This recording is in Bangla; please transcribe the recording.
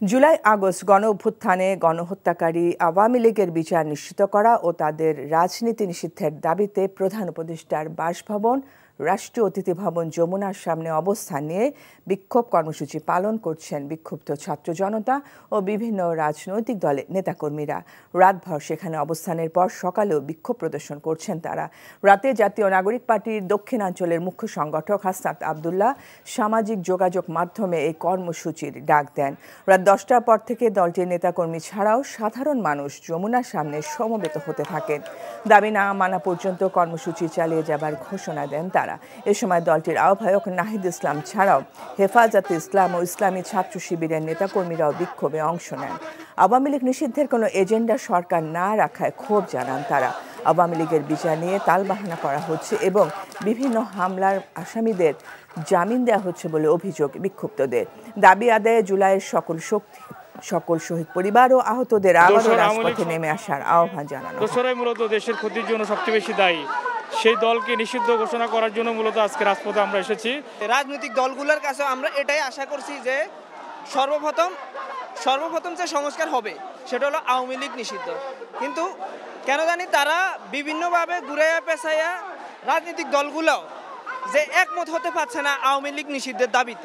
জুলাই আগস্ট গণঅভ্যুত্থানে গণহত্যাকারী আওয়ামী লীগের বিচার নিশ্চিত করা ও তাদের রাজনীতি নিষিদ্ধের দাবিতে প্রধান উপদেষ্টার বাসভবন রাষ্ট্রীয় অতিথি ভবন যমুনার সামনে অবস্থান নিয়ে বিক্ষোভ কর্মসূচি পালন করছেন বিক্ষুব্ধ ছাত্র জনতা ও বিভিন্ন রাজনৈতিক দলের নেতাকর্মীরা। রাতভর সেখানে অবস্থানের পর সকালেও বিক্ষোভ প্রদর্শন করছেন তারা। রাতে জাতীয় নাগরিক পার্টির দক্ষিণাঞ্চলের মুখ্য সংগঠক হাসনাত আবদুল্লাহ সামাজিক যোগাযোগ মাধ্যমে এই কর্মসূচির ডাক দেন। রাত 10টার পর থেকে দলটির নেতাকর্মী ছাড়াও সাধারণ মানুষ যমুনার সামনে সমবেত হতে থাকেন। দাবি না মানা পর্যন্ত কর্মসূচি চালিয়ে যাবার ঘোষণা দেন তারা। এ সময় দলটির আহ্বায়ক নাহিদ ইসলাম ছাড়াও হেফাজতে ইসলাম ও ইসলামী ছাত্র শিবিরের নেতাকর্মীরাও বিক্ষোভে অংশ নেন। আওয়ামী লীগ নিষিদ্ধের কোনো এজেন্ডা সরকার না রাখায় ক্ষোভ জানান তারা। আওয়ামী লীগের বিচার নিয়ে তালবাহানা করা হচ্ছে এবং বিভিন্ন হামলার আসামিদের জামিন দেওয়া হচ্ছে বলে অভিযোগ বিক্ষুব্ধদের। দাবি আদায়ে জুলাইয়ের সকল শহীদ পরিবার ও আহতদের আবারও রাজপথে নেমে আসার আহ্বান জানানো। দোসরাই মূলত দেশের ক্ষতির জন্য সবচেয়ে বেশি দায়ী। সেই দলকে নিষিদ্ধ ঘোষণা করার জন্য মূলত আজকে রাজপথে আমরা এসেছি। রাজনৈতিক দলগুলোর কাছে আমরা এটাই আশা করছি যে সর্বপ্রথম যে সংস্কার হবে সেটা হলো আওয়ামী লীগ নিষিদ্ধ। কিন্তু কেন জানি তারা বিভিন্নভাবে ঘুরাইয়া পেঁচাইয়া রাজনৈতিক দলগুলো যে একমত হতে পারছে না আওয়ামী লীগ নিষিদ্ধের দাবিতে।